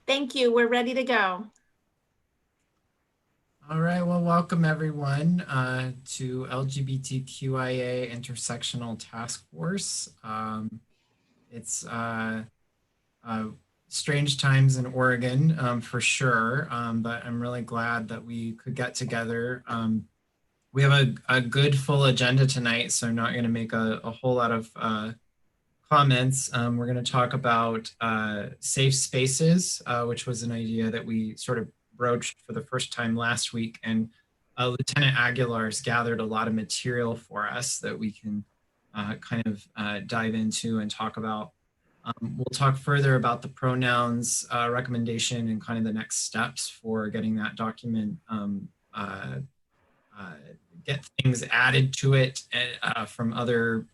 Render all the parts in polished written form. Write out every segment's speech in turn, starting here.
Thank you. We're ready to go. All right, well, welcome everyone to LGBTQIA Intersectional Task Force. It's uh, strange times in Oregon for sure, but I'm really glad that we could get together. We have a good full agenda tonight, so I'm not going to make a whole lot of comments. We're going to talk about safe spaces, which was an idea that we sort of broached for the first time last week. And Lieutenant Aguilar has gathered a lot of material for us that we can kind of dive into and talk about. We'll talk further about the pronouns recommendation and kind of the next steps for getting that document, uh, get things added to it from other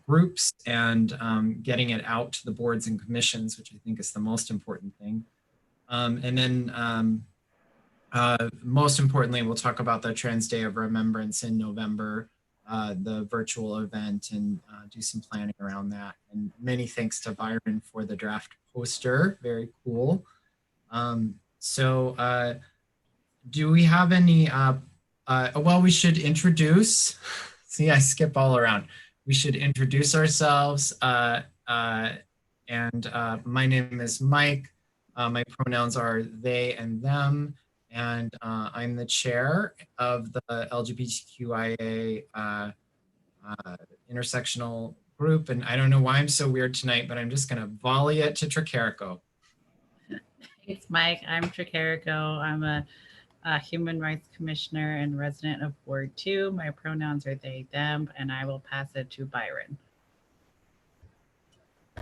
groups and getting it out to the boards and commissions, which I think is the most important thing. And then most importantly, we'll talk about the Trans Day of Remembrance in November, the virtual event, and do some planning around that. And many thanks to Byron for the draft poster. Very cool. So do we have any, well, we should introduce, see, I skip all around. We should introduce ourselves. And my name is Mike. My pronouns are they and them. And I'm the chair of the LGBTQIA intersectional group. And I don't know why I'm so weird tonight, but I'm just going to volley it to Tricarico. Thanks, Mike. I'm Tricarico. I'm a human rights commissioner and resident of Ward 2. My pronouns are they, them, and I will pass it to Byron.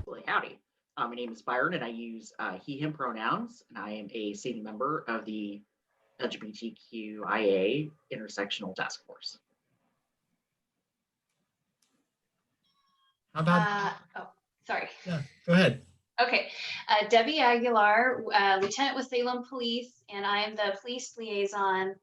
Well, howdy. My name is Byron, and I use he, him pronouns, and I am a sitting member of the LGBTQIA Intersectional Task Force. How about? Sorry. Yeah, go ahead. Okay, Debbie Aguilar, Lieutenant with Salem Police, and I am the police liaison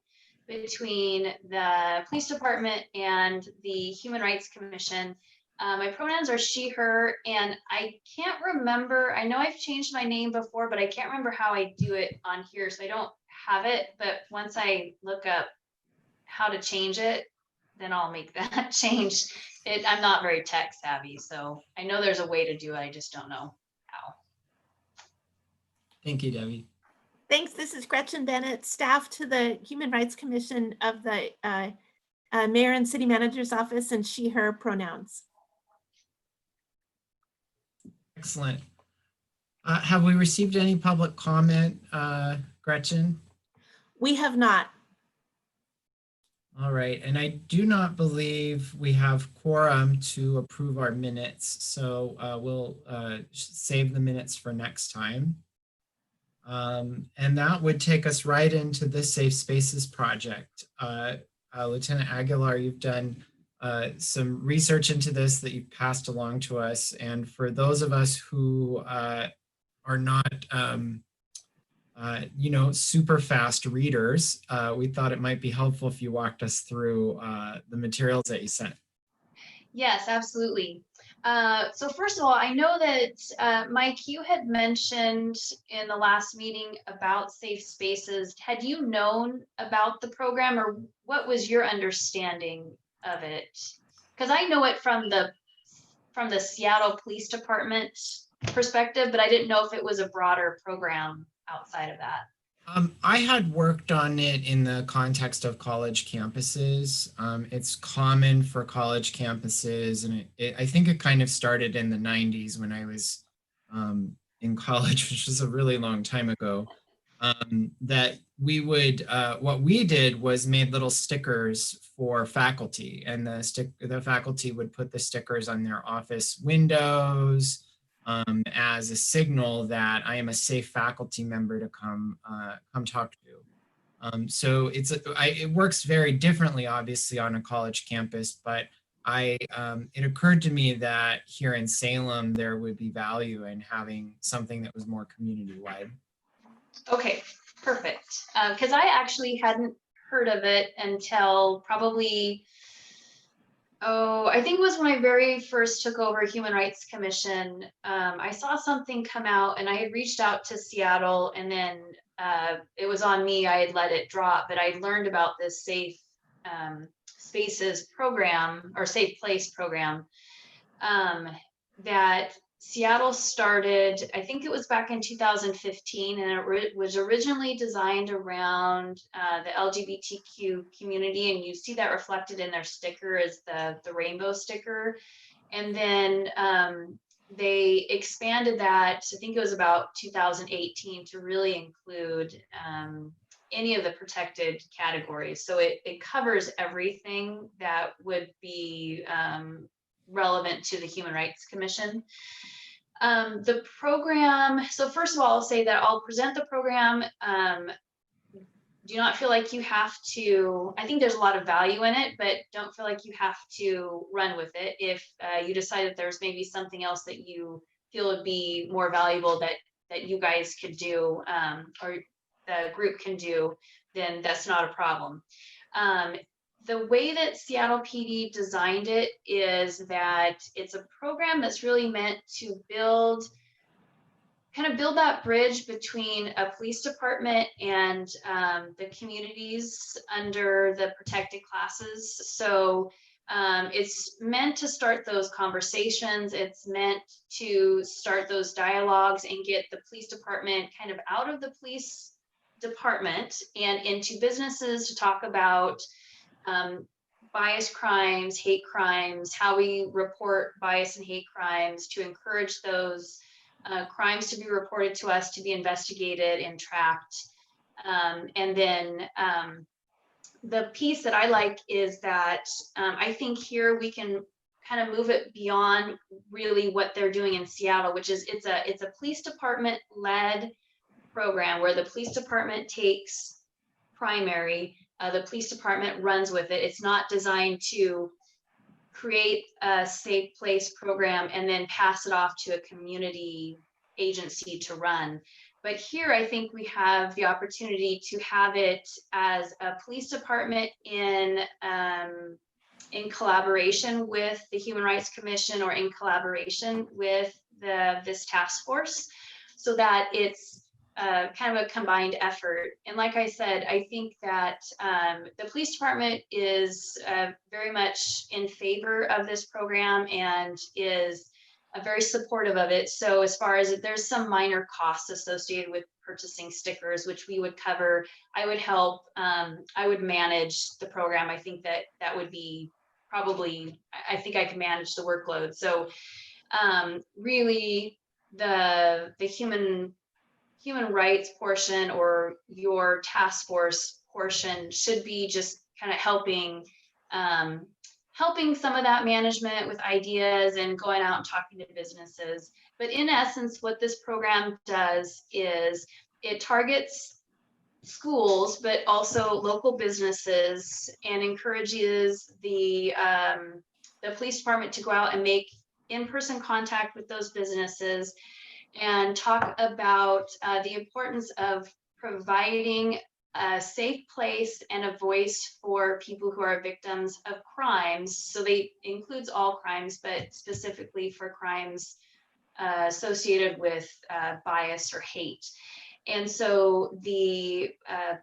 between the police department and the Human Rights Commission. My pronouns are she, her, and I can't remember, I know I've changed my name before, but I can't remember how I do it on here, so I don't have it, but once I look up how to change it, then I'll make that change. I'm not very tech savvy, so I know there's a way to do it, I just don't know how. Thank you, Debbie. Thanks. This is Gretchen Bennett, staff to the Human Rights Commission of the Mayor and City Manager's Office, and she, her pronouns. Excellent. Have we received any public comment, Gretchen? We have not. All right, and I do not believe we have quorum to approve our minutes, so we'll save the minutes for next time. And that would take us right into the Safe Spaces project. Lieutenant Aguilar, you've done some research into this that you've passed along to us. And for those of us who are not, super fast readers, we thought it might be helpful if you walked us through the materials that you sent. Yes, absolutely. So first of all, I know that Mike, you had mentioned in the last meeting about safe spaces. Had you known about the program, or what was your understanding of it? Because I know it from the Seattle Police Department perspective, but I didn't know if it was a broader program outside of that. I had worked on it in the context of college campuses. It's common for college campuses, and I think it kind of started in the 90s when I was in college, which was a really long time ago, that we would, what we did was made little stickers for faculty, and the faculty would put the stickers on their office windows, as a signal that I am a safe faculty member to come talk to. So it works very differently, obviously, on a college campus, but it occurred to me that here in Salem, there would be value in having something that was more community-wide. Okay, perfect. Because I actually hadn't heard of it until probably, Oh, I think it was when I very first took over Human Rights Commission. I saw something come out and I had reached out to Seattle, and then it was on me. I had let it drop, but I learned about this Safe Spaces program or Safe Place program that Seattle started. I think it was back in 2015, and it was originally designed around the LGBTQ community, and you see that reflected in their sticker as the rainbow sticker. And then they expanded that, I think it was about 2018, to really include any of the protected categories. So it covers everything that would be relevant to the Human Rights Commission. The program, so first of all, I'll say that I'll present the program. Do not feel like you have to, I think there's a lot of value in it, but don't feel like you have to run with it. If you decide that there's maybe something else that you feel would be more valuable that you guys could do, or the group can do, then that's not a problem. The way that Seattle PD designed it is that it's a program that's really meant to build that bridge between a police department and the communities under the protected classes. So it's meant to start those conversations. It's meant to start those dialogues and get the police department kind of out of the police department and into businesses to talk about bias crimes, hate crimes, how we report bias and hate crimes, to encourage those crimes to be reported to us, to be investigated and tracked. And then the piece that I like is that I think here we can kind of move it beyond really what they're doing in Seattle, which is it's a police department led program where the police department takes primary, the police department runs with it. It's not designed to create a safe place program and then pass it off to a community agency to run. But here I think we have the opportunity to have it as a police department in collaboration with the Human Rights Commission or in collaboration with this task force, so that it's kind of a combined effort. And like I said, I think that the police department is very much in favor of this program and is very supportive of it. So as far as there's some minor costs associated with purchasing stickers, which we would cover, I would help, I would manage the program. I think that would be probably, I think I can manage the workload. So really the human rights portion or your task force portion should be just kind of helping some of that management with ideas and going out and talking to businesses. But in essence, what this program does is it targets schools, but also local businesses, and encourages the police department to go out and make in-person contact with those businesses and talk about the importance of providing a safe place and a voice for people who are victims of crimes. So they includes all crimes, but specifically for crimes associated with bias or hate. And so the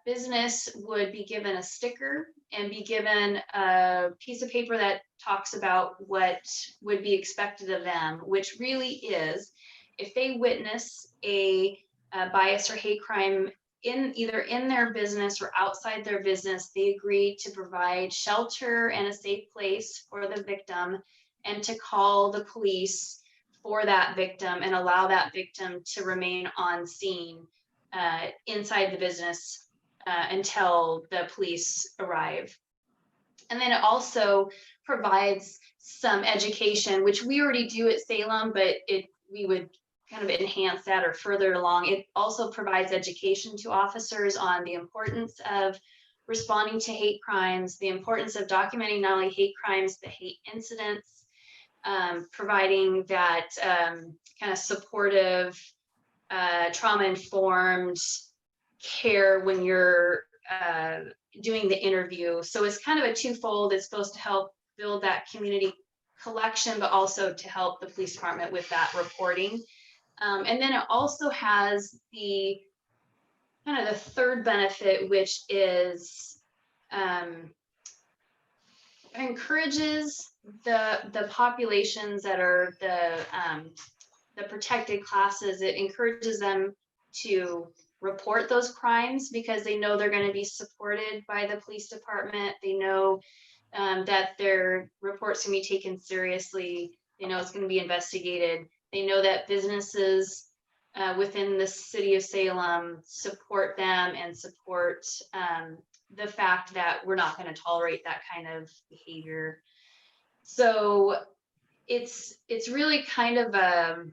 business would be given a sticker and be given a piece of paper that talks about what would be expected of them, which really is, if they witness a bias or hate crime either in their business or outside their business, they agree to provide shelter and a safe place for the victim and to call the police for that victim and allow that victim to remain on scene inside the business until the police arrive. And then it also provides some education, which we already do at Salem, but we would kind of enhance that or further along. It also provides education to officers on the importance of responding to hate crimes, the importance of documenting not only hate crimes, but hate incidents, providing that kind of supportive, trauma-informed care when you're doing the interview. So it's kind of a twofold. It's supposed to help build that community collection, but also to help the police department with that reporting. And then it also has the kind of the third benefit, which is encourages the populations that are the protected classes. It encourages them to report those crimes because they know they're going to be supported by the police department. They know that their reports can be taken seriously. They know it's going to be investigated. They know that businesses within the city of Salem support them and support the fact that we're not going to tolerate that kind of behavior. So it's really kind of a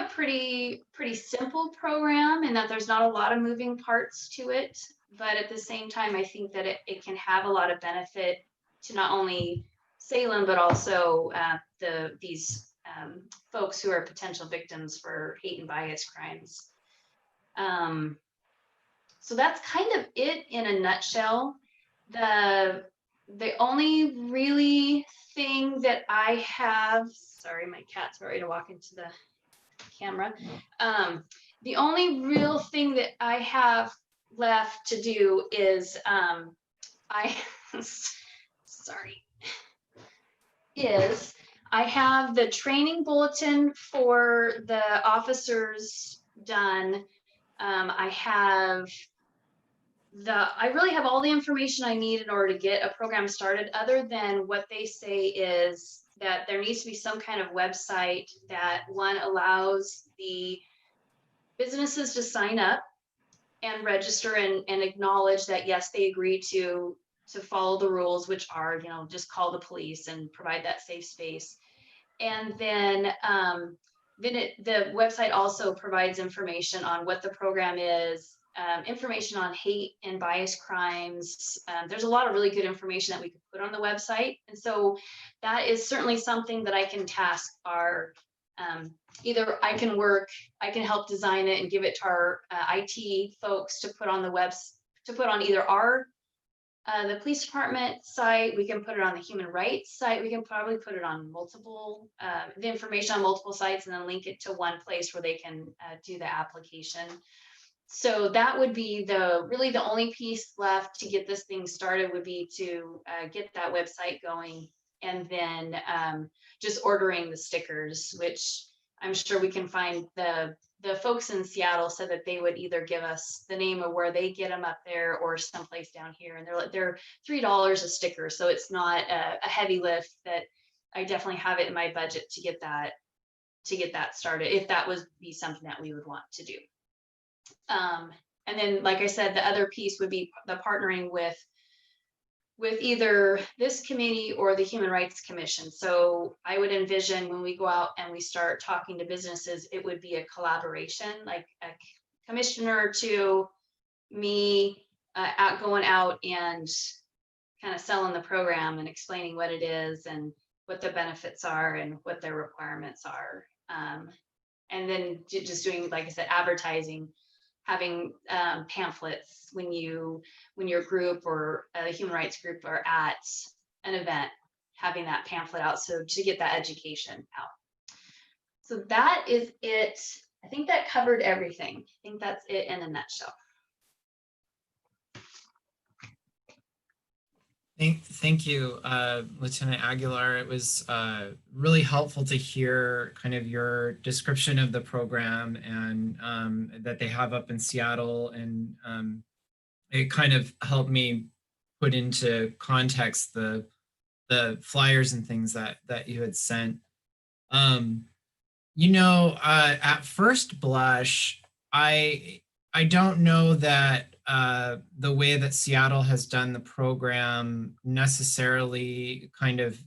pretty simple program, in that there's not a lot of moving parts to it, but at the same time, I think that it can have a lot of benefit to not only Salem, but also these folks who are potential victims for hate and bias crimes. So that's kind of it in a nutshell. The only really thing that I have, sorry, my cat's ready to walk into the camera. The only real thing that I have left to do is I have the training bulletin for the officers done. I really have all the information I need in order to get a program started, other than what they say is that there needs to be some kind of website that allows the businesses to sign up and register and acknowledge that, yes, they agree to follow the rules, which are, just call the police and provide that safe space. And then the website also provides information on what the program is, information on hate and bias crimes. There's a lot of really good information that we could put on the website. And so that is certainly something that I can task our, either I can help design it and give it to our IT folks to put on either our, the police department site. We can put it on the human rights site. We can probably put it on multiple, the information on multiple sites, and then link it to one place where they can do the application. So that would be really the only piece left to get this thing started, would be to get that website going, and then just ordering the stickers, which I'm sure we can find. The folks in Seattle said that they would either give us the name of where they get them up there or someplace down here, and they're $3 a sticker, so it's not a heavy lift. That I definitely have it in my budget to get that started, if that would be something that we would want to do. And then, like I said, the other piece would be the partnering with either this committee or the Human Rights Commission. So I would envision, when we go out and we start talking to businesses, it would be a collaboration, like a commissioner to me going out and kind of selling the program and explaining what it is and what the benefits are and what their requirements are. And then just doing, like I said, advertising, having pamphlets when your group or a human rights group are at an event, having that pamphlet out, so to get that education out. So that is it. I think that covered everything. I think that's it in a nutshell. Thank you, Lieutenant Aguilar. It was really helpful to hear kind of your description of the program and that they have up in Seattle. And it kind of helped me put into context the flyers and things that you had sent. At first blush, I don't know that the way that Seattle has done the program necessarily kind of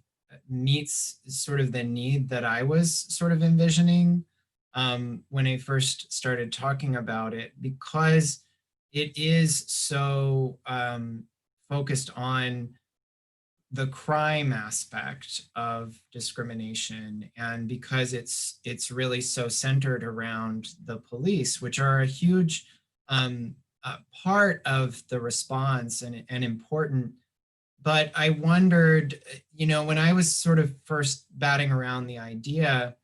meets sort of the need that I was sort of envisioning when I first started talking about it, because it is so focused on the crime aspect of discrimination, and because it's really so centered around the police, which are a huge part of the response and an important but I wondered, when I was sort of first batting around the idea,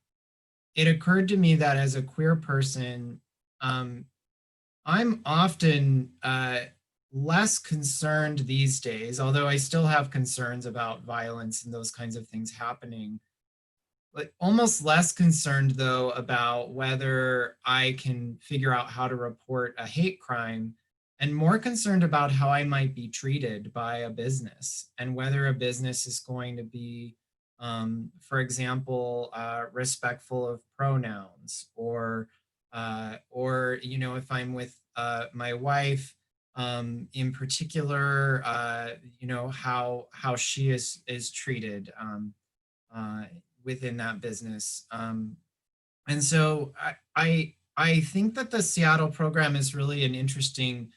it occurred to me that as a queer person, I'm often less concerned these days, although I still have concerns about violence and those kinds of things happening, but almost less concerned though about whether I can figure out how to report a hate crime, and more concerned about how I might be treated by a business and whether a business is going to be, for example, respectful of pronouns, or if I'm with my wife, in particular, how she is treated. Uh, Within that business. And so I think that the Seattle program is really an interesting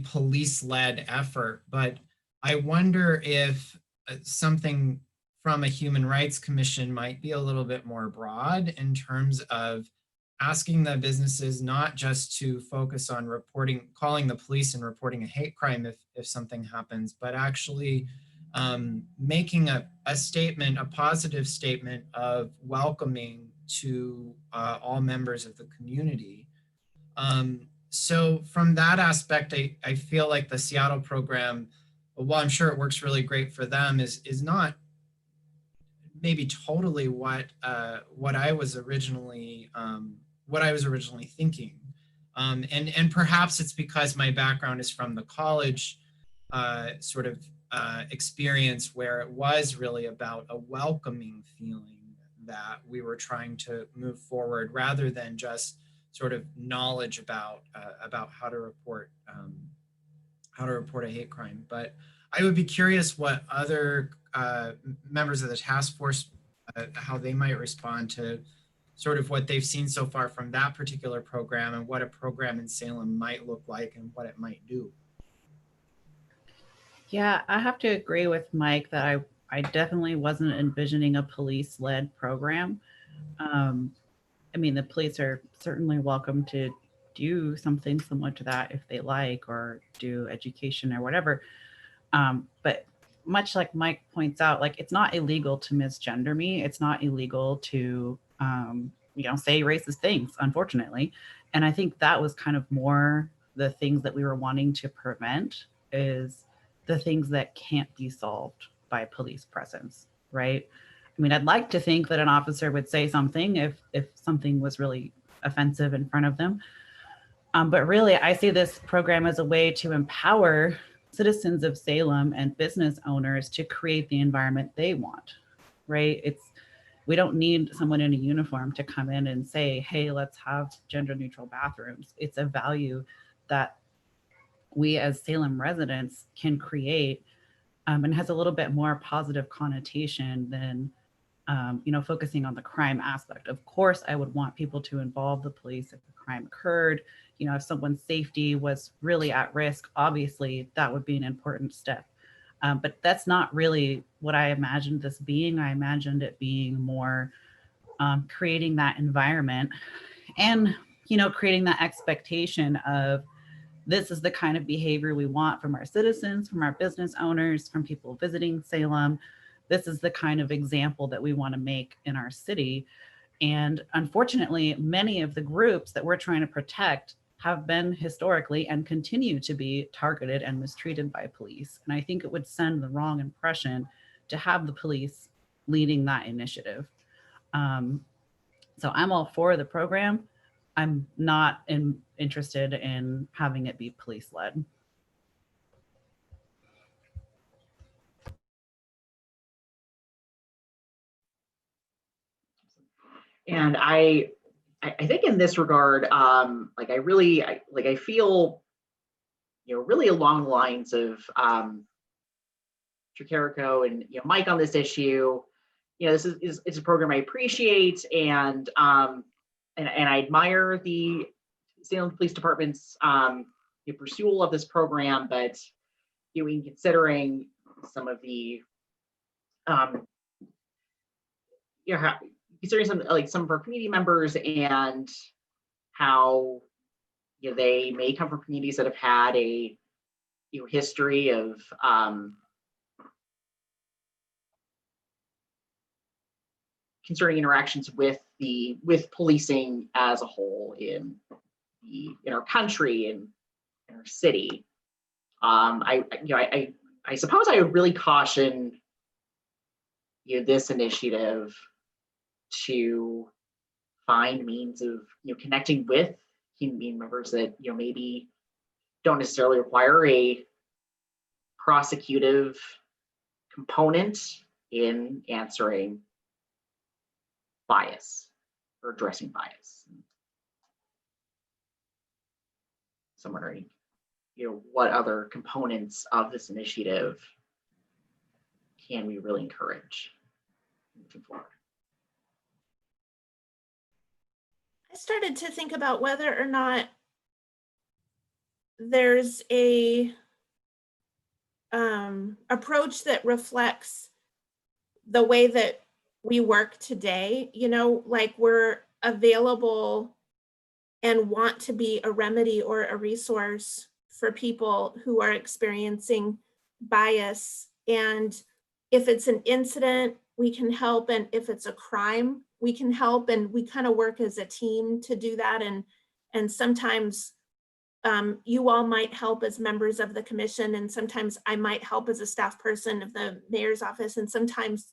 police-led effort, but I wonder if something from a Human Rights Commission might be a little bit more broad in terms of asking the businesses not just to focus on calling the police and reporting a hate crime if something happens, but actually making a statement, a positive statement of welcoming to all members of the community. So from that aspect, I feel like the Seattle program, while I'm sure it works really great for them, is not maybe totally what I was originally thinking. And perhaps it's because my background is from the college sort of experience, where it was really about a welcoming feeling that we were trying to move forward, rather than just sort of knowledge about how to report a hate crime. But I would be curious what other members of the task force, how they might respond to sort of what they've seen so far from that particular program, and what a program in Salem might look like and what it might do. Yeah, I have to agree with Mike that I definitely wasn't envisioning a police-led program. I mean, the police are certainly welcome to do something similar to that if they like, or do education or whatever. But much like Mike points out, like, it's not illegal to misgender me. It's not illegal to, say racist things, unfortunately. And I think that was kind of more the things that we were wanting to prevent, is the things that can't be solved by police presence, right? I mean, I'd like to think that an officer would say something if something was really offensive in front of them. But really, I see this program as a way to empower citizens of Salem and business owners to create the environment they want, right? We don't need someone in a uniform to come in and say, hey, let's have gender neutral bathrooms. It's a value that we as Salem residents can create, and has a little bit more positive connotation than focusing on the crime aspect. Of course, I would want people to involve the police if the crime occurred. If someone's safety was really at risk, obviously that would be an important step. But that's not really what I imagined this being. I imagined it being more creating that environment, and creating that expectation of, this is the kind of behavior we want from our citizens, from our business owners, from people visiting Salem. This is the kind of example that we want to make in our city. And unfortunately, many of the groups that we're trying to protect have been historically and continue to be targeted and mistreated by police. And I think it would send the wrong impression to have the police leading that initiative. So I'm all for the program. I'm not interested in having it be police-led. And I think in this regard, I feel, really along the lines of Tricarico and Mike on this issue. This is a program I appreciate, and I admire the Salem Police Department's pursuit of this program. But in considering some of the considering some of our community members, and how they may come from communities that have had a history of concerning interactions with policing as a whole in our country and in our city. I suppose I would really caution this initiative to find means of connecting with human members that maybe don't necessarily require a prosecutive component in answering bias or addressing bias. So I'm wondering, what other components of this initiative can we really encourage moving forward? I started to think about whether or not there's a approach that reflects the way that we work today, like we're available and want to be a remedy or a resource for people who are experiencing bias. And if it's an incident, we can help. And if it's a crime, we can help. And we kind of work as a team to do that. And sometimes you all might help as members of the commission, and sometimes I might help as a staff person of the mayor's office, and sometimes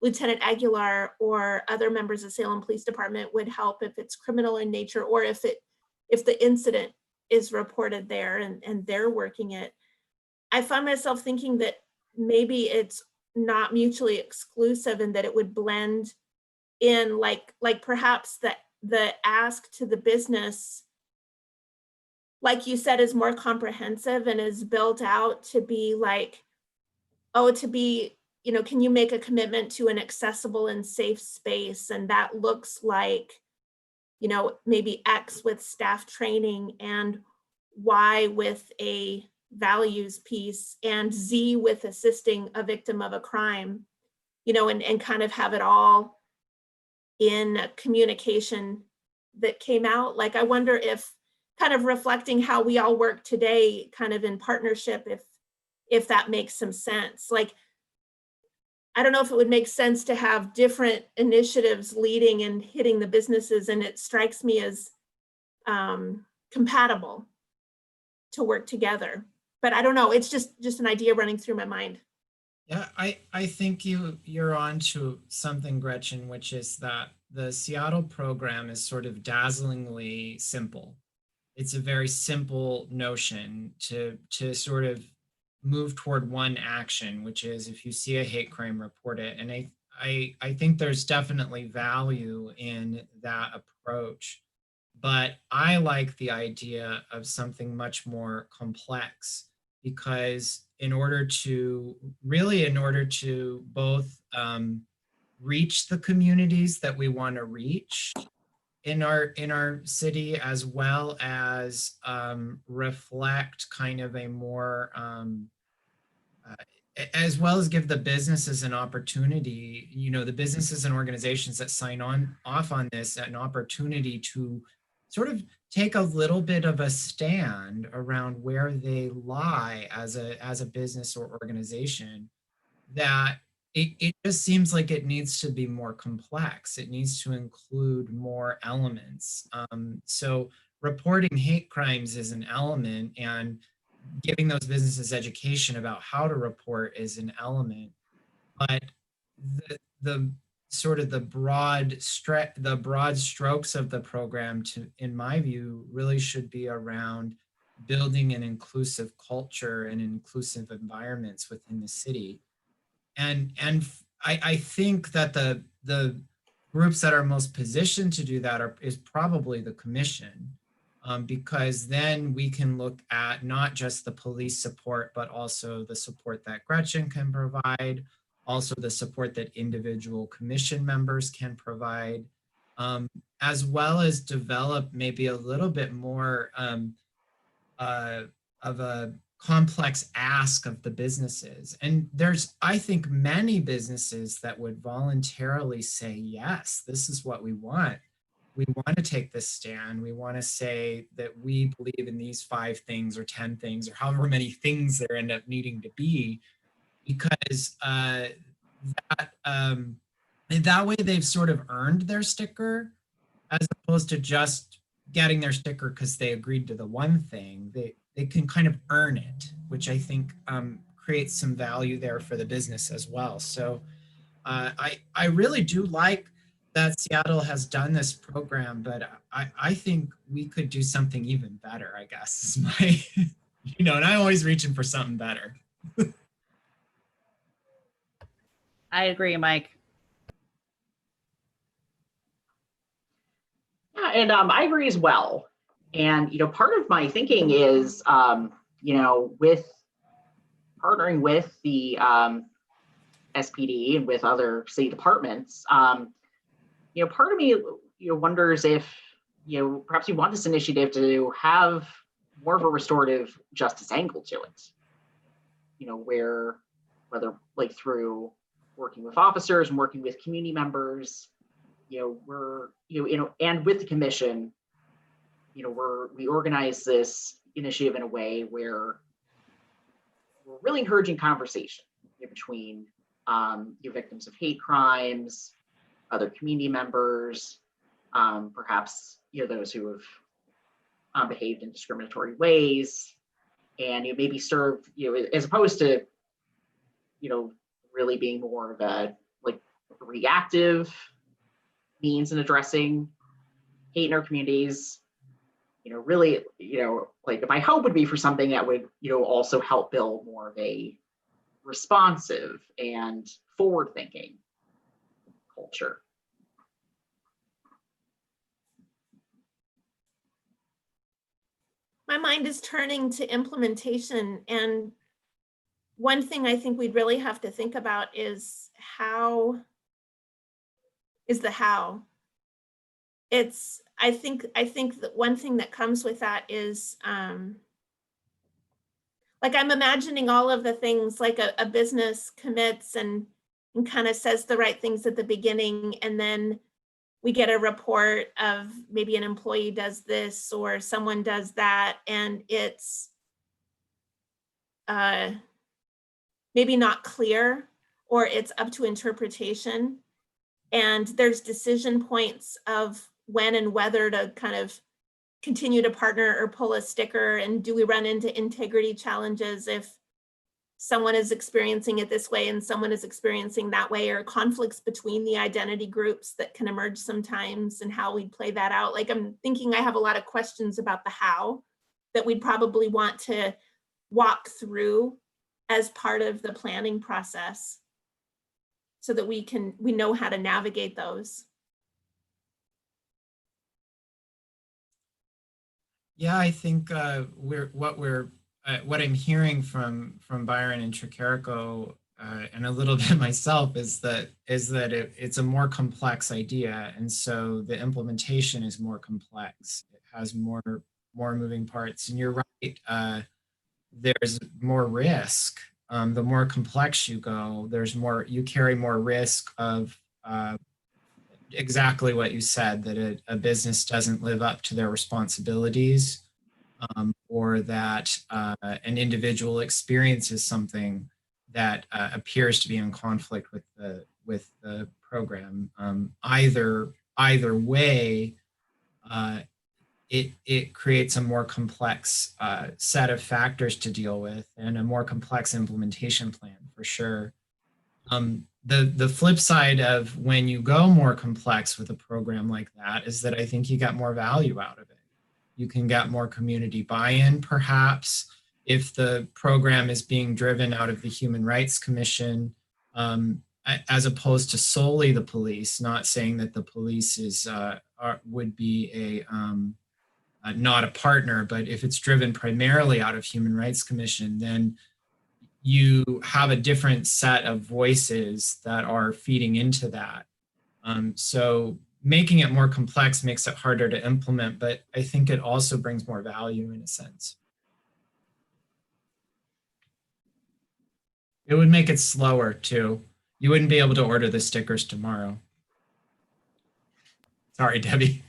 Lieutenant Aguilar or other members of Salem Police Department would help if it's criminal in nature, or if the incident is reported there and they're working it. I find myself thinking that maybe it's not mutually exclusive and that it would blend in, like perhaps the ask to the business, like you said, is more comprehensive and is built out to be like, can you make a commitment to an accessible and safe space? And that looks like, maybe X with staff training, and Y with a values piece, and Z with assisting a victim of a crime, and kind of have it all in communication that came out. Like, I wonder if kind of reflecting how we all work today, kind of in partnership, if that makes some sense. Like, I don't know if it would make sense to have different initiatives leading and hitting the businesses, and it strikes me as compatible to work together. But I don't know, it's just an idea running through my mind. Yeah, I think you're on to something, Gretchen, which is that the Seattle program is sort of dazzlingly simple. It's a very simple notion to sort of move toward one action, which is if you see a hate crime, report it. And I think there's definitely value in that approach. But I like the idea of something much more complex, because in order to both reach the communities that we want to reach in our city, as well as reflect kind of a more as well as give the businesses an opportunity, the businesses and organizations that sign off on this, an opportunity to sort of take a little bit of a stand around where they lie as a business or organization, that it just seems like it needs to be more complex. It needs to include more elements. So reporting hate crimes is an element, and giving those businesses education about how to report is an element. But the sort of the broad strokes of the program, in my view, really should be around building an inclusive culture and inclusive environments within the city. And I think that the groups that are most positioned to do that is probably the commission, because then we can look at not just the police support, but also the support that Gretchen can provide, also the support that individual commission members can provide, as well as develop maybe a little bit more of a complex ask of the businesses. And there's, I think, many businesses that would voluntarily say, yes, this is what we want. We want to take this stand. We want to say that we believe in these 5 things or 10 things or however many things there end up needing to be, because And that way they've sort of earned their sticker, as opposed to just getting their sticker because they agreed to the one thing. They can kind of earn it, which I think creates some value there for the business as well. So I really do like that Seattle has done this program, but I think we could do something even better, I guess, is my, and I'm always reaching for something better. I agree, Mike. Yeah, and I agree as well. And part of my thinking is, with partnering with the SPD and with other city departments, part of me, wonders if, perhaps we want this initiative to have more of a restorative justice angle to it. Whether like through working with officers and working with community members, we're, and with the commission, we organize this initiative in a way where we're really encouraging conversation between victims of hate crimes, other community members, perhaps those who have behaved in discriminatory ways, and maybe serve as opposed to really being more of a reactive means in addressing hate in our communities. Really, my hope would be for something that would also help build more of a responsive and forward-thinking culture. My mind is turning to implementation, and one thing I think we'd really have to think about is the how. I think that one thing that comes with that is like I'm imagining all of the things like a business commits and kind of says the right things at the beginning, and then we get a report of maybe an employee does this or someone does that, and it's maybe not clear, or it's up to interpretation. And there's decision points of when and whether to kind of continue to partner or pull a sticker. And do we run into integrity challenges if someone is experiencing it this way and someone is experiencing that way, or conflicts between the identity groups that can emerge sometimes, and how we play that out. Like, I'm thinking I have a lot of questions about the how that we'd probably want to walk through as part of the planning process, so that we know how to navigate those. Yeah, I think what I'm hearing from Byron and Tricarico, and a little bit myself, is that it's a more complex idea, and so the implementation is more complex. It has more moving parts, and you're right. There's more risk. The more complex you go, you carry more risk of exactly what you said, that a business doesn't live up to their responsibilities, or that an individual experiences something that appears to be in conflict with the program. Either way, it creates a more complex set of factors to deal with, and a more complex implementation plan for sure. The flip side of when you go more complex with a program like that is that I think you get more value out of it. You can get more community buy-in, perhaps, if the program is being driven out of the Human Rights Commission, as opposed to solely the police. Not saying that the police would be not a partner, but if it's driven primarily out of Human Rights Commission, then you have a different set of voices that are feeding into that. So making it more complex makes it harder to implement, but I think it also brings more value in a sense. It would make it slower too. You wouldn't be able to order the stickers tomorrow. Sorry, Debbie.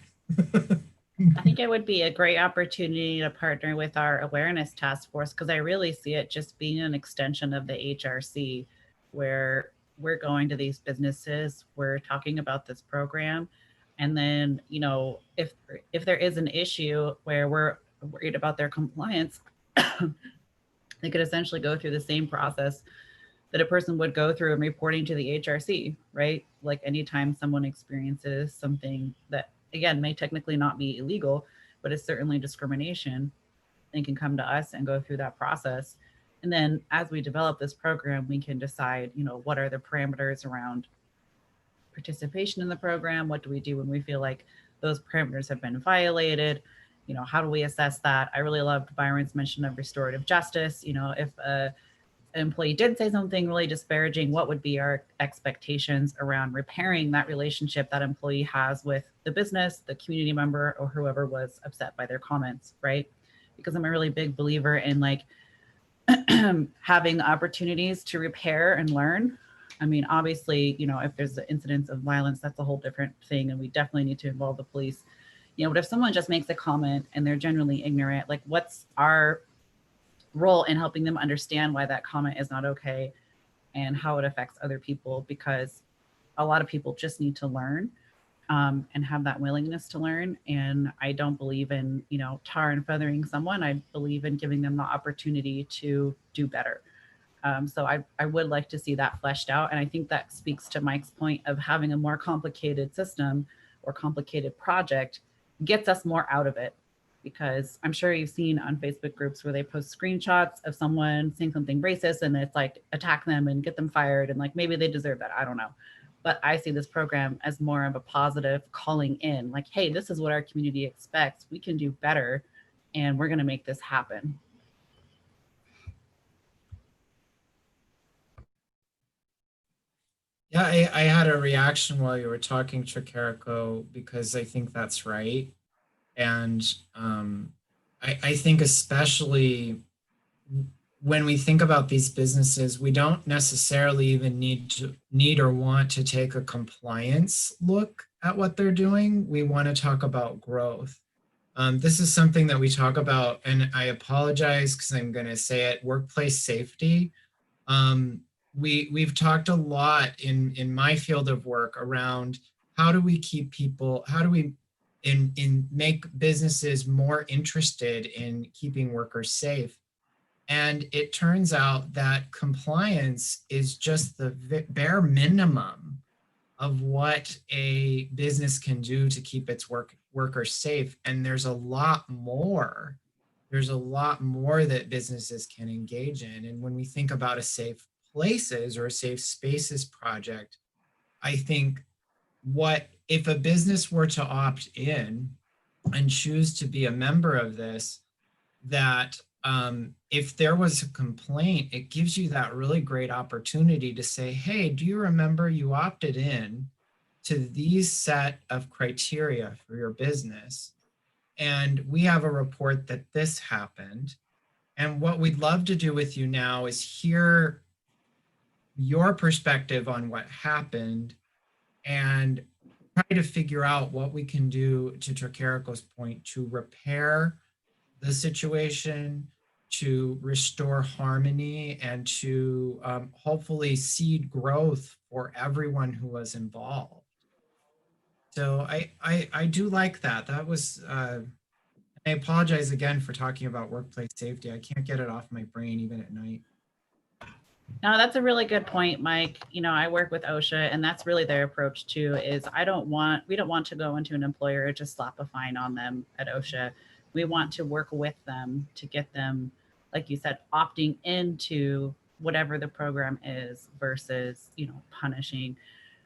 I think it would be a great opportunity to partner with our awareness task force, because I really see it just being an extension of the HRC, where we're going to these businesses, we're talking about this program, and then, you know, if there is an issue where we're worried about their compliance, they could essentially go through the same process that a person would go through in reporting to the HRC, right? Like anytime someone experiences something that, again, may technically not be illegal, but is certainly discrimination, they can come to us and go through that process. And then as we develop this program, we can decide, you know, what are the parameters around participation in the program? What do we do when we feel like those parameters have been violated? You know, how do we assess that? I really loved Byron's mention of restorative justice. You know, if an employee did say something really disparaging, what would be our expectations around repairing that relationship that employee has with the business, the community member, or whoever was upset by their comments, right? Because I'm a really big believer in like having opportunities to repair and learn. I mean, obviously, you know, if there's an incidence of violence, that's a whole different thing, and we definitely need to involve the police. You know, but if someone just makes a comment and they're generally ignorant, like what's our role in helping them understand why that comment is not okay and how it affects other people? Because a lot of people just need to learn, and have that willingness to learn. And I don't believe in, you know, tar and feathering someone. I believe in giving them the opportunity to do better. So I would like to see that fleshed out. And I think that speaks to Mike's point of having a more complicated system or complicated project gets us more out of it. Because I'm sure you've seen on Facebook groups where they post screenshots of someone saying something racist and it's like attack them and get them fired. And like maybe they deserve that. I don't know. But I see this program as more of a positive calling in, like, hey, this is what our community expects. We can do better, and we're going to make this happen. Yeah, I had a reaction while you were talking, Chikerico, because I think that's right. And I think especially when we think about these businesses, we don't necessarily even need or want to take a compliance look at what they're doing. We want to talk about growth. This is something that we talk about, and I apologize because I'm going to say it, workplace safety. We've talked a lot in my field of work around how do we keep people, how do we make businesses more interested in keeping workers safe. And it turns out that compliance is just the bare minimum of what a business can do to keep its workers safe. And there's a lot more. There's a lot more that businesses can engage in. And when we think about a safe places or a safe spaces project, I think what if a business were to opt in and choose to be a member of this, that if there was a complaint, it gives you that really great opportunity to say, hey, do you remember you opted in to these set of criteria for your business? And we have a report that this happened. And what we'd love to do with you now is hear your perspective on what happened and try to figure out what we can do, to Tricarico's point, to repair the situation, to restore harmony, and to hopefully seed growth for everyone who was involved. So I do like that. That was, I apologize again for talking about workplace safety. I can't get it off my brain even at night. No, that's a really good point, Mike. You know, I work with OSHA, and that's really their approach too, is we don't want to go into an employer and just slap a fine on them at OSHA. We want to work with them to get them, like you said, opting into whatever the program is versus, you know, punishing.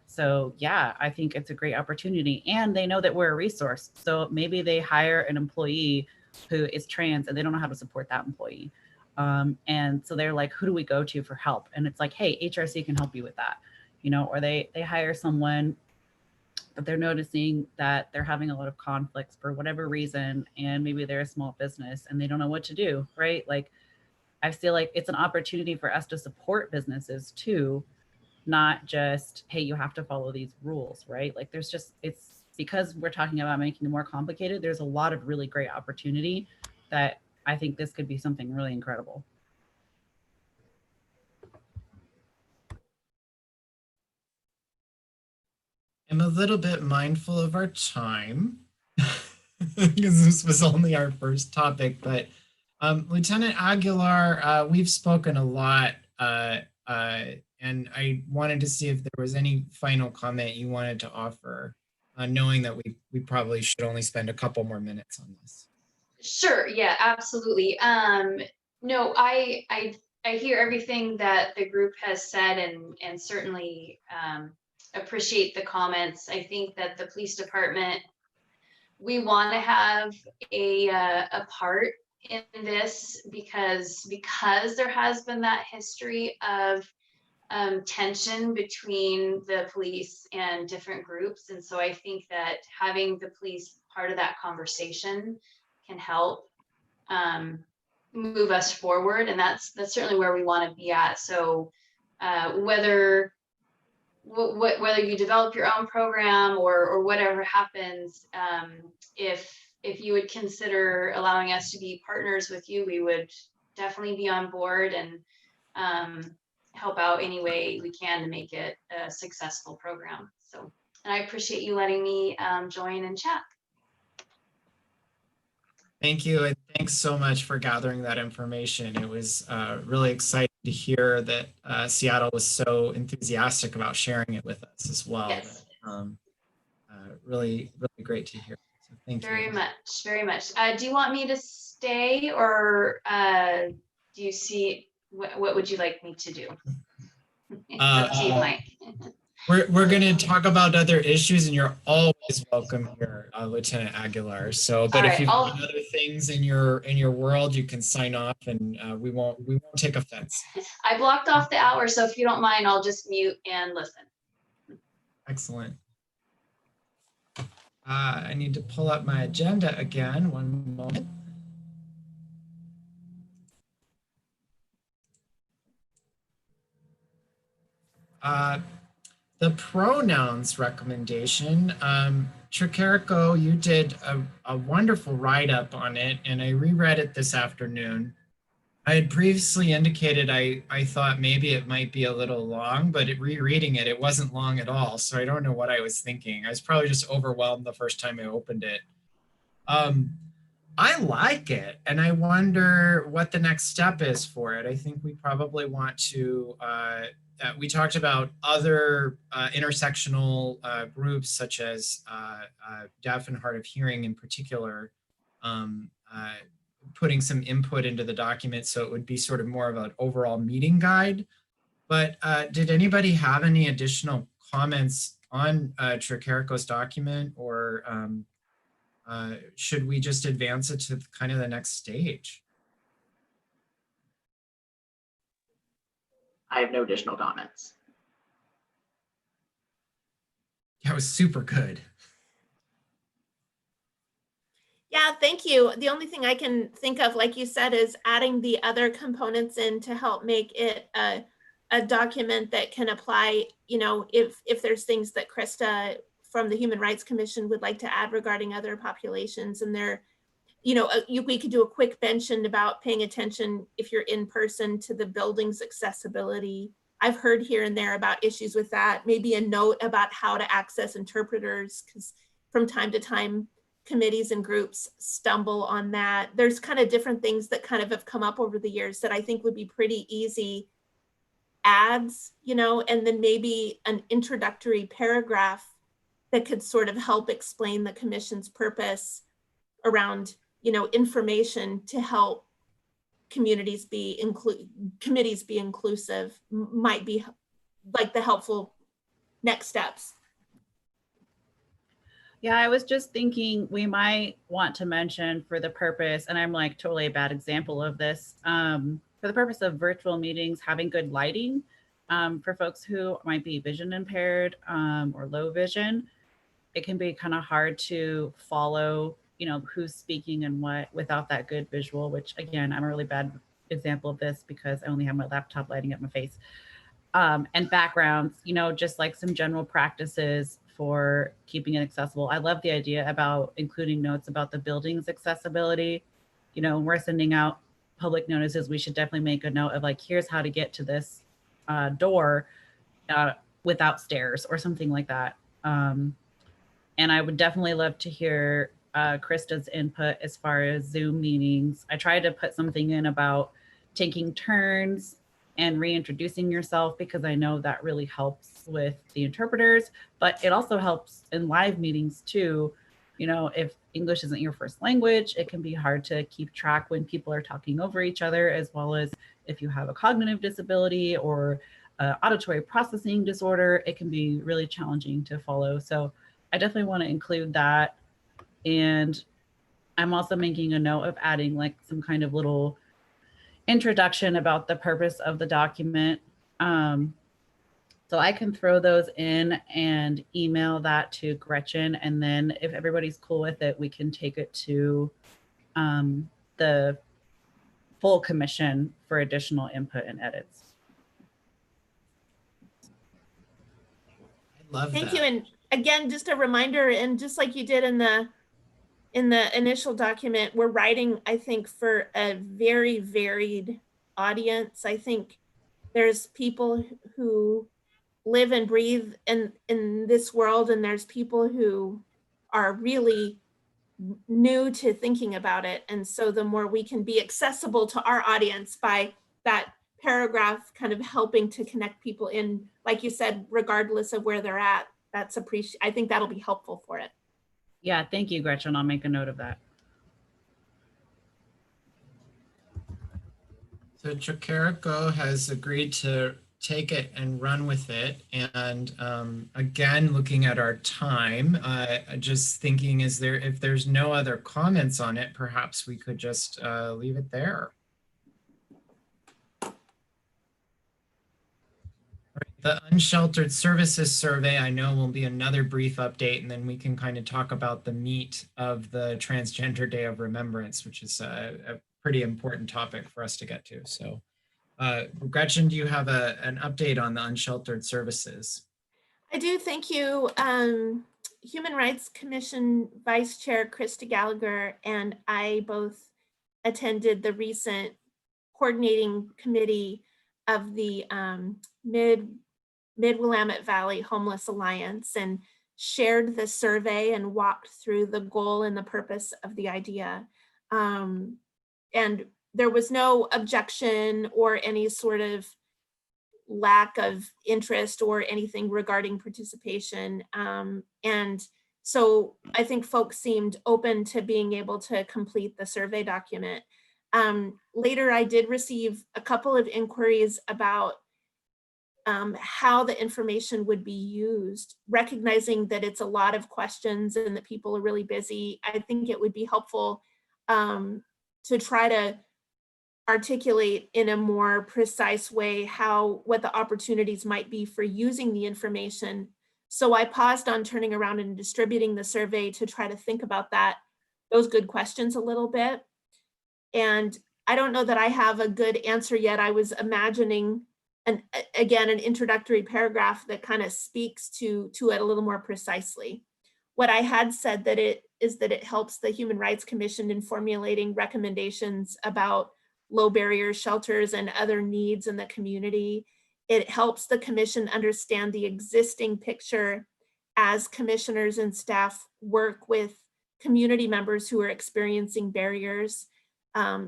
So yeah, I think it's a great opportunity, and they know that we're a resource. So maybe they hire an employee who is trans and they don't know how to support that employee. And so they're like, who do we go to for help? And it's like, hey, HRC can help you with that, you know, or they hire someone, but they're noticing that they're having a lot of conflicts for whatever reason, and maybe they're a small business and they don't know what to do, right? Like, I feel like it's an opportunity for us to support businesses too, not just, hey, you have to follow these rules, right? Like it's because we're talking about making it more complicated, there's a lot of really great opportunity that I think this could be something really incredible. I'm a little bit mindful of our time because this was only our first topic, but Lieutenant Aguilar, we've spoken a lot, and I wanted to see if there was any final comment you wanted to offer, knowing that we probably should only spend a couple more minutes on this. Sure, yeah, absolutely. No, I hear everything that the group has said, and certainly appreciate the comments. I think that the police department, we want to have a part in this because there has been that history of tension between the police and different groups. And so I think that having the police part of that conversation can help move us forward. And that's certainly where we want to be at. So whether you develop your own program or whatever happens, if you would consider allowing us to be partners with you, we would definitely be on board and help out any way we can to make it a successful program. So, and I appreciate you letting me join and chat. Thank you, and thanks so much for gathering that information. It was really exciting to hear that Seattle was so enthusiastic about sharing it with us as well. Yes. Really, really great to hear. So thank you. Very much, very much. Do you want me to stay, or do you see what would you like me to do? It's up to you, Mike. We're going to talk about other issues, and you're always welcome here, Lieutenant Aguilar. So, but if you've got other things in your world, you can sign off, and we won't take offense. I blocked off the hour, so if you don't mind, I'll just mute and listen. Excellent. I need to pull up my agenda again. One moment. The pronouns recommendation, Tricarico, you did a wonderful write-up on it, and I reread it this afternoon. I had previously indicated I thought maybe it might be a little long, but rereading it, it wasn't long at all. So I don't know what I was thinking. I was probably just overwhelmed the first time I opened it. I like it, and I wonder what the next step is for it. I think we probably want to, we talked about other intersectional groups such as deaf and hard of hearing in particular, putting some input into the document so it would be sort of more of an overall meeting guide. But did anybody have any additional comments on Tricarico's document, or should we just advance it to kind of the next stage? I have no additional comments. That was super good. Yeah, thank you. The only thing I can think of, like you said, is adding the other components in to help make it a document that can apply, you know, if there's things that Krista from the Human Rights Commission would like to add regarding other populations, and there, you know, we could do a quick mention about paying attention if you're in person to the building's accessibility. I've heard here and there about issues with that. Maybe a note about how to access interpreters, because from time to time, committees and groups stumble on that. There's kind of different things that kind of have come up over the years that I think would be pretty easy adds, you know, and then maybe an introductory paragraph that could sort of help explain the commission's purpose around, you know, information to help communities be inclusive might be like the helpful next steps. Yeah, I was just thinking we might want to mention for the purpose, and I'm like totally a bad example of this, for the purpose of virtual meetings, having good lighting for folks who might be vision impaired or low vision. It can be kind of hard to follow, you know, who's speaking and what without that good visual, which again, I'm a really bad example of this because I only have my laptop lighting up my face. And backgrounds, you know, just like some general practices for keeping it accessible. I love the idea about including notes about the building's accessibility. You know, when we're sending out public notices, we should definitely make a note of like, here's how to get to this door without stairs or something like that. And I would definitely love to hear Krista's input as far as Zoom meetings. I tried to put something in about taking turns and reintroducing yourself, because I know that really helps with the interpreters, but it also helps in live meetings too. You know, if English isn't your first language, it can be hard to keep track when people are talking over each other, as well as if you have a cognitive disability or auditory processing disorder, it can be really challenging to follow. So I definitely want to include that. And I'm also making a note of adding like some kind of little introduction about the purpose of the document. So I can throw those in and email that to Gretchen. And then if everybody's cool with it, we can take it to the full commission for additional input and edits. I love Thank that. you. And again, just a reminder, and just like you did in the initial document, we're writing, I think, for a very varied audience. I think there's people who live and breathe in this world, and there's people who are really new to thinking about it. And so the more we can be accessible to our audience by that paragraph kind of helping to connect people in, like you said, regardless of where they're at, that's I think that'll be helpful for it. Yeah, thank you, Gretchen. I'll make a note of that. So Chakerico has agreed to take it and run with it. And again, looking at our time, just thinking, if there's no other comments on it, perhaps we could just leave it there. The unsheltered services survey, I know, will be another brief update, and then we can kind of talk about the meat of the Transgender Day of Remembrance, which is a pretty important topic for us to get to. So Gretchen, do you have an update on the unsheltered services? I do, thank you. Human Rights Commission Vice Chair Krista Gallagher and I both attended the recent coordinating committee of the Mid-Willamette Valley Homeless Alliance, and shared the survey and walked through the goal and the purpose of the idea. And there was no objection or any sort of lack of interest or anything regarding participation. And so I think folks seemed open to being able to complete the survey document. Later, I did receive a couple of inquiries about how the information would be used, recognizing that it's a lot of questions and that people are really busy. I think it would be helpful to try to articulate in a more precise way what the opportunities might be for using the information. So I paused on turning around and distributing the survey to try to think about those good questions a little bit. And I don't know that I have a good answer yet. I was imagining an introductory paragraph that kind of speaks to it a little more precisely. What I had said that it helps the Human Rights Commission in formulating recommendations about low barrier shelters and other needs in the community. It helps the commission understand the existing picture as commissioners and staff work with community members who are experiencing barriers.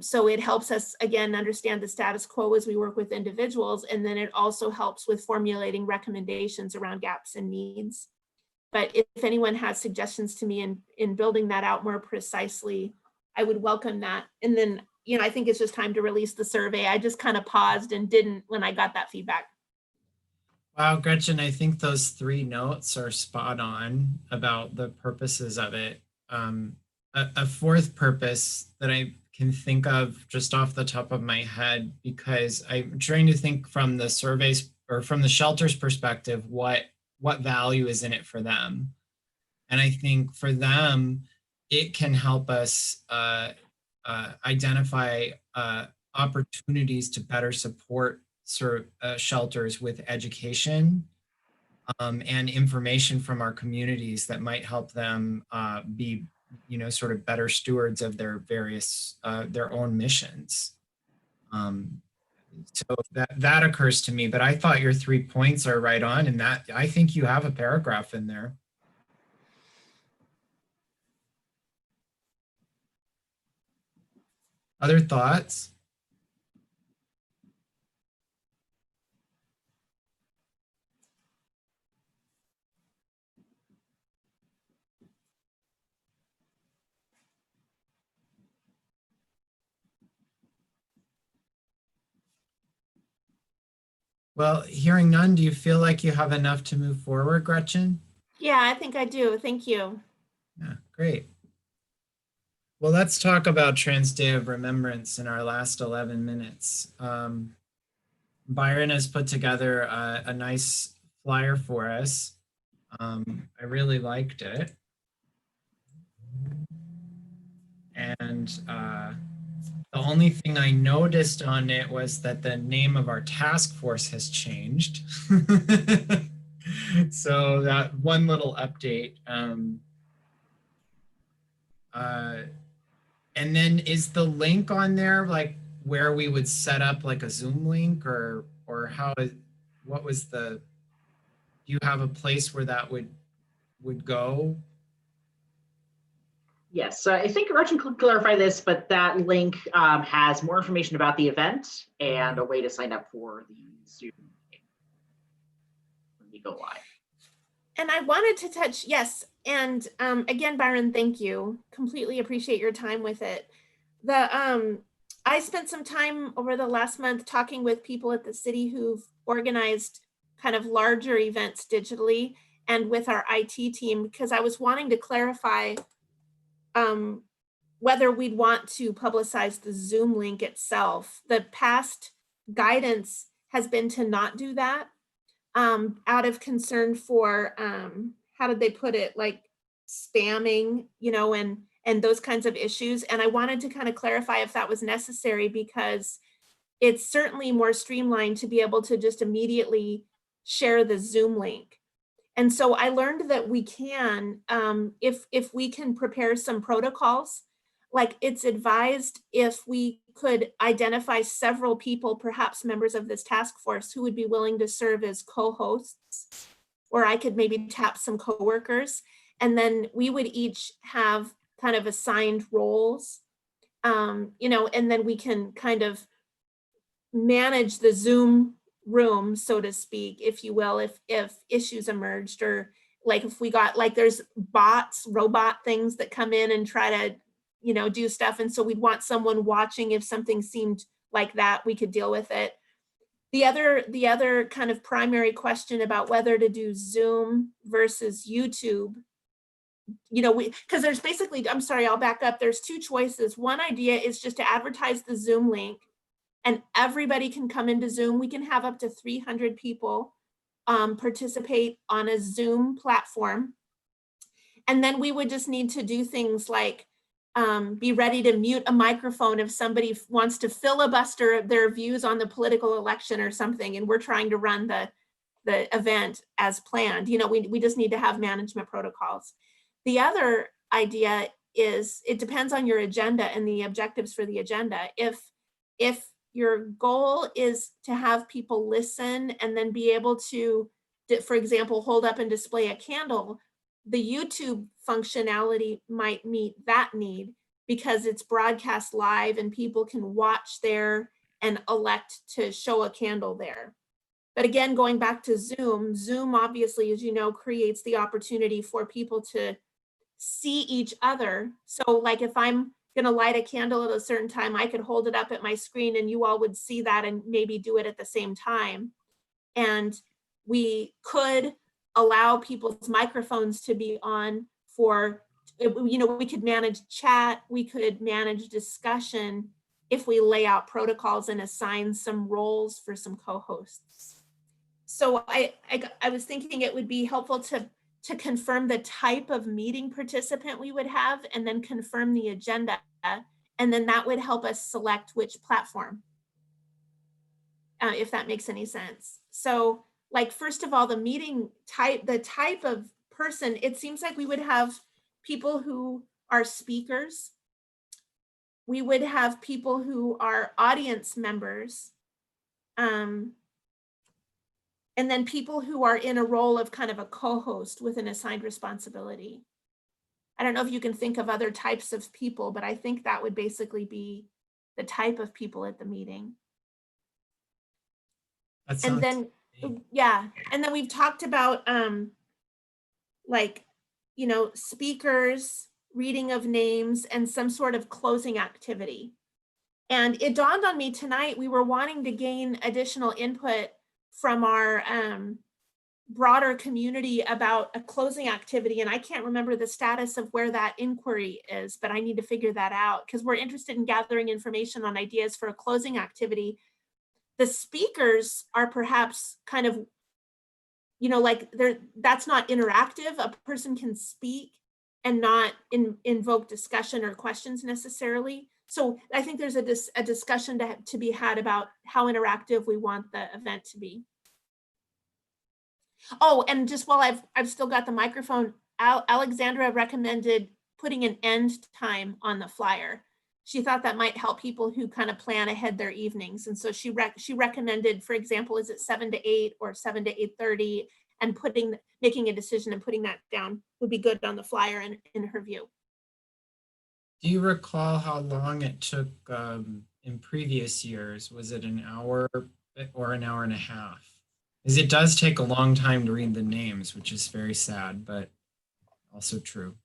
So it helps us, again, understand the status quo as we work with individuals, and then it also helps with formulating recommendations around gaps and needs. But if anyone has suggestions to me in building that out more precisely, I would welcome that. And then, I think it's just time to release the survey. I just kind of paused and didn't when I got that feedback. Wow, Gretchen, I think those 3 notes are spot on about the purposes of it. A fourth purpose that I can think of just off the top of my head, because I'm trying to think from the surveys or from the shelter's perspective, what value is in it for them. And I think for them, it can help us identify opportunities to better support shelters with education and information from our communities that might help them be, sort of better stewards of their various, their own missions. So that occurs to me, but I thought your 3 points are right on, and that I think you have a paragraph in there. Other thoughts? Well, hearing none, do you feel like you have enough to move forward, Gretchen? Yeah, I think I do. Thank you. Yeah, great. Well, let's talk about Trans Day of Remembrance in our last 11 minutes. Byron has put together a nice flyer for us. I really liked it. And the only thing I noticed on it was that the name of our task force has changed. So that one little update. And then is the link on there like where we would set up like a Zoom link, or how is, what was the, do you have a place where that would go? Yes, so I think Gretchen could clarify this, but that link has more information about the event and a way to sign up for the Zoom when we go live. And I wanted to touch, yes, and again, Byron, thank you. Completely appreciate your time with it. I spent some time over the last month talking with people at the city who've organized kind of larger events digitally and with our IT team, because I was wanting to clarify whether we'd want to publicize the Zoom link itself. The past guidance has been to not do that, out of concern for, how did they put it, like spamming, you know, and those kinds of issues. And I wanted to kind of clarify if that was necessary, because it's certainly more streamlined to be able to just immediately share the Zoom link. And so I learned that we can, if we can prepare some protocols, like it's advised if we could identify several people, perhaps members of this task force, who would be willing to serve as co-hosts, or I could maybe tap some coworkers, and then we would each have kind of assigned roles, you know, and then we can kind of manage the Zoom room, so to speak, if you will, if issues emerged, or like if we got, like there's bots, robot things that come in and try to, you know, do stuff. And so we'd want someone watching. If something seemed like that, we could deal with it. The other kind of primary question about whether to do Zoom versus YouTube, you know, because there's basically, I'm sorry, I'll back up. There's two choices. One idea is just to advertise the Zoom link and everybody can come into Zoom. We can have up to 300 people participate on a Zoom platform. And then we would just need to do things like be ready to mute a microphone if somebody wants to filibuster their views on the political election or something, and we're trying to run the event as planned. You know, we just need to have management protocols. The other idea is it depends on your agenda and the objectives for the agenda. If your goal is to have people listen and then be able to, for example, hold up and display a candle, the YouTube functionality might meet that need because it's broadcast live and people can watch there and elect to show a candle there. But again, going back to Zoom, Zoom obviously, as you know, creates the opportunity for people to see each other. So like if I'm gonna light a candle at a certain time, I could hold it up at my screen and you all would see that and maybe do it at the same time. And we could allow people's microphones to be on for, you know, we could manage chat, we could manage discussion if we lay out protocols and assign some roles for some co-hosts. So I was thinking it would be helpful to confirm the type of meeting participant we would have and then confirm the agenda. And then that would help us select which platform, if that makes any sense. So like, first of all, the meeting type, the type of person, it seems like we would have people who are speakers. We would have people who are audience members. And then people who are in a role of kind of a co-host with an assigned responsibility. I don't know if you can think of other types of people, but I think that would basically be the type of people at the meeting. That And sounds then, great. yeah, and then we've talked about like, you know, speakers, reading of names, and some sort of closing activity. And it dawned on me tonight, we were wanting to gain additional input from our broader community about a closing activity. And I can't remember the status of where that inquiry is, but I need to figure that out because we're interested in gathering information on ideas for a closing activity. The speakers are perhaps kind of, you know, like that's not interactive. A person can speak and not invoke discussion or questions necessarily. So I think there's a discussion to be had about how interactive we want the event to be. Oh, and just while I've still got the microphone, Alexandra recommended putting an end time on the flyer. She thought that might help people who kind of plan ahead their evenings. And so she recommended, for example, is it 7 to 8 or 7 to 8:30, and making a decision and putting that down would be good on the flyer in her view. Do you recall how long it took in previous years? Was it an hour or an hour and a half? Because it does take a long time to read the names, which is very sad, but also true.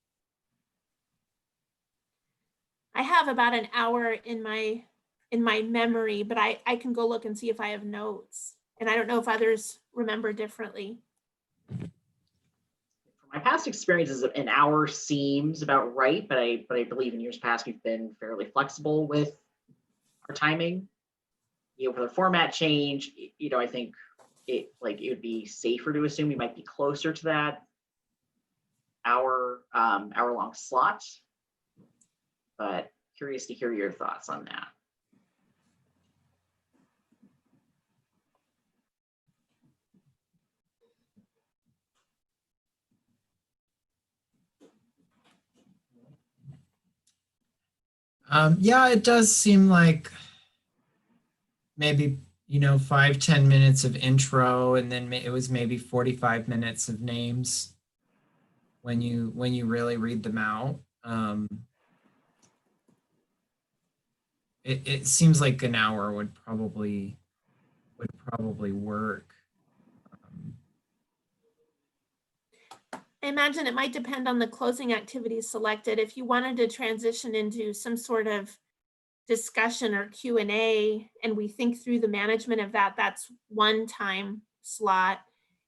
I have about an hour in my memory, but I can go look and see if I have notes. And I don't know if others remember differently. From my past experiences, an hour seems about right, but I believe in years past we've been fairly flexible with our timing. You know, for the format change, you know, I think it would be safer to assume we might be closer to that hour long slot. But curious to hear your thoughts on that. Yeah, it does seem like maybe, you know, 5-10 minutes of intro, and then it was maybe 45 minutes of names when you really read them out. It seems like an hour would probably work. I imagine it might depend on the closing activities selected. If you wanted to transition into some sort of discussion or Q&A, and we think through the management of that, that's one time slot.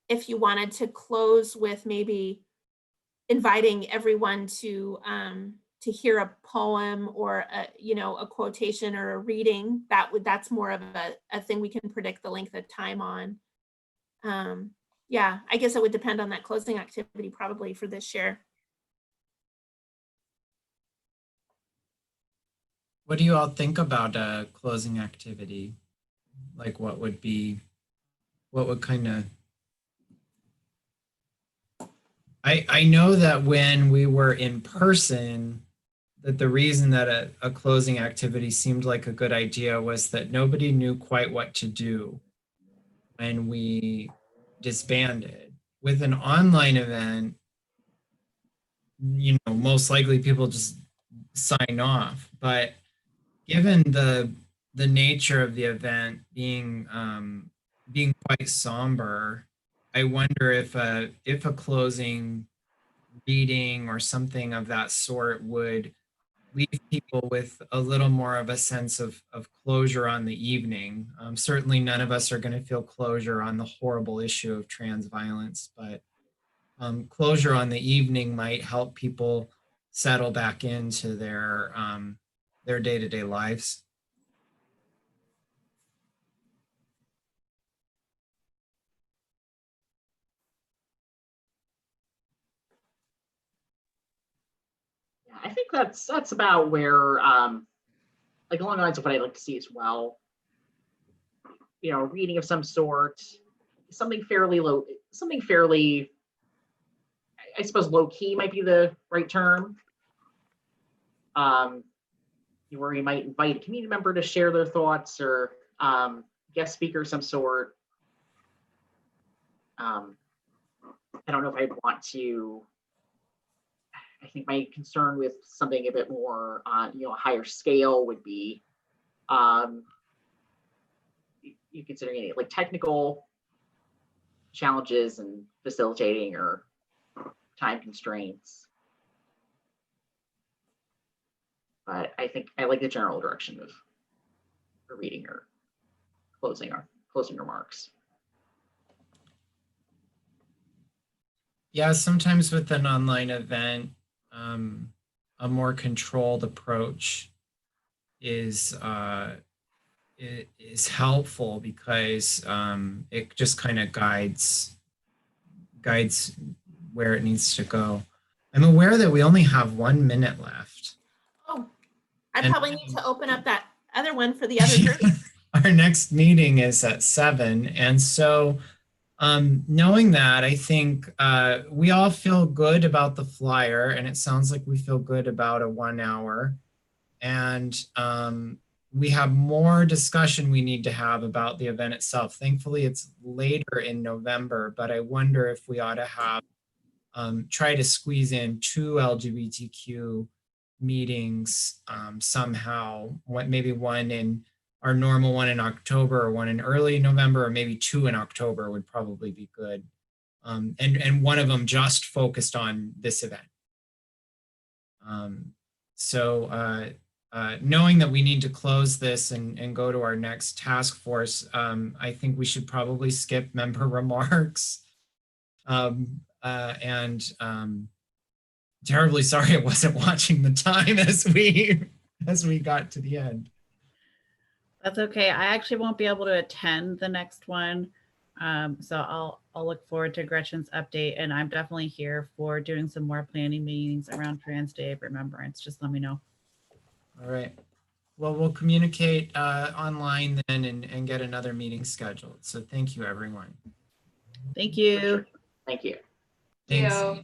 If you wanted to close with maybe inviting everyone to hear a poem or a quotation or a reading, that's more of a thing we can predict the length of time on. Yeah, I guess it would depend on that closing activity probably for this year. What do you all think about a closing activity? Like what would kind of, I know that when we were in person, that the reason that a closing activity seemed like a good idea was that nobody knew quite what to do when we disbanded. With an online event, you know, most likely people just sign off. But given the nature of the event being quite somber, I wonder if a closing reading or something of that sort would leave people with a little more of a sense of closure on the evening. Certainly none of us are going to feel closure on the horrible issue of trans violence, but closure on the evening might help people settle back into their day-to-day lives. Yeah, I think that's about where like along the lines of what I'd like to see as well. You know, reading of some sort, something fairly I suppose low key might be the right term. Where you might invite a community member to share their thoughts or guest speaker of some sort. I don't know if I'd want to. I think my concern with something a bit more on, you know, a higher scale would be You considering any like technical challenges and facilitating or time constraints. But I think I like the general direction of reading or closing remarks. Yeah, sometimes with an online event, a more controlled approach is helpful because it just kind of guides where it needs to go. I'm aware that we only have 1 minute left. Oh, I And- probably need to open up that other one for the other 30. Our next meeting is at 7. And so knowing that, I think we all feel good about the flyer, and it sounds like we feel good about a 1 hour. And we have more discussion we need to have about the event itself. Thankfully, it's later in November, but I wonder if we ought to have try to squeeze in 2 LGBTQ meetings somehow. Maybe one in our normal one in October, or one in early November, or maybe 2 in October would probably be good. And one of them just focused on this event. Knowing that we need to close this and go to our next task force, I think we should probably skip member remarks. Terribly sorry I wasn't watching the time as we got to the end. That's okay. I actually won't be able to attend the next one. So I'll look forward to Gretchen's update, and I'm definitely here for doing some more planning meetings around Trans Day of Remembrance. Just let me know. All right. Well, we'll communicate online then and get another meeting scheduled. So thank you, everyone. Thank you. Thank you. Thanks. You.